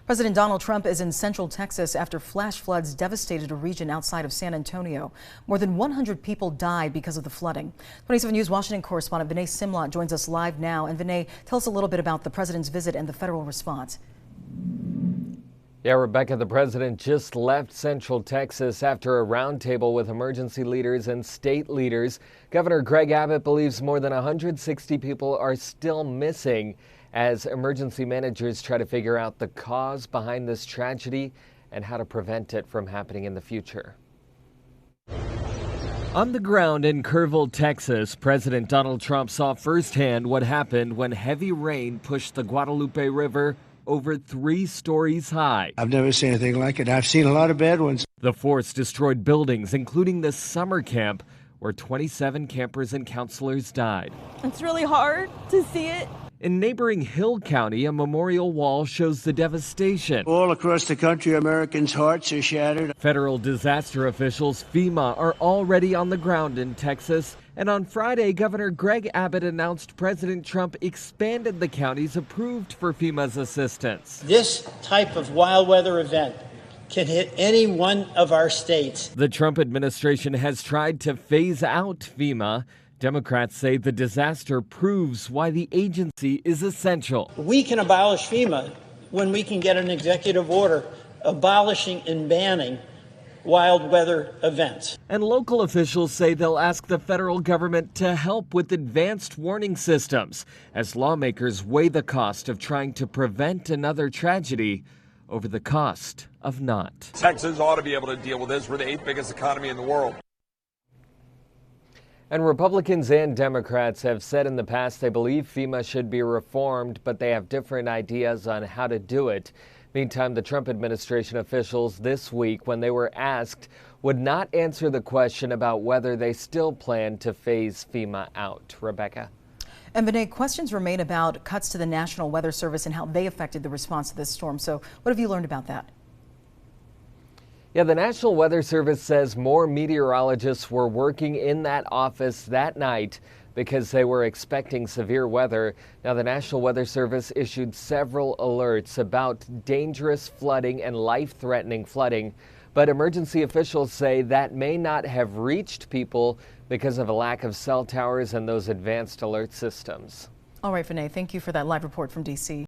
President Donald Trump is in Central Texas after flash floods devastated a region outside of San Antonio. More than 100 people died because of the flooding. 27 News Washington correspondent Vinay Simlot joins us live now. And Vinay, tell us a little bit about the president's visit and the federal response. Yeah, Rebecca, the president just left Central Texas after a roundtable with emergency leaders and state leaders. Governor Greg Abbott believes more than 160 people are still missing as emergency managers try to figure out the cause behind this tragedy and how to prevent it from happening in the future. On the ground in Kerrville, Texas, President Donald Trump saw firsthand what happened when heavy rain pushed the Guadalupe River over 3 stories high. I've never seen anything like it. I've seen a lot of bad ones. The force destroyed buildings, including the summer camp, where 27 campers and counselors died. It's really hard to see it. In neighboring Hill County, a memorial wall shows the devastation. All across the country, Americans' hearts are shattered. Federal disaster officials, FEMA, are already on the ground in Texas. And on Friday, Governor Greg Abbott announced President Trump expanded the counties approved for FEMA's assistance. This type of wild weather event can hit any one of our states. The Trump administration has tried to phase out FEMA. Democrats say the disaster proves why the agency is essential. We can abolish FEMA when we can get an executive order abolishing and banning wild weather events. And local officials say they'll ask the federal government to help with advanced warning systems as lawmakers weigh the cost of trying to prevent another tragedy over the cost of not. Texas ought to be able to deal with this. We're the 8th biggest economy in the world. And Republicans and Democrats have said in the past they believe FEMA should be reformed, but they have different ideas on how to do it. Meantime, the Trump administration officials this week, when they were asked, would not answer the question about whether they still plan to phase FEMA out. Rebecca. And Vinay, questions remain about cuts to the National Weather Service and how they affected the response to this storm. So what have you learned about that? Yeah, the National Weather Service says more meteorologists were working in that office that night because they were expecting severe weather. Now, the National Weather Service issued several alerts about dangerous flooding and life-threatening flooding, but emergency officials say that may not have reached people because of a lack of cell towers and those advanced alert systems. All right, Vinay, thank you for that live report from D.C.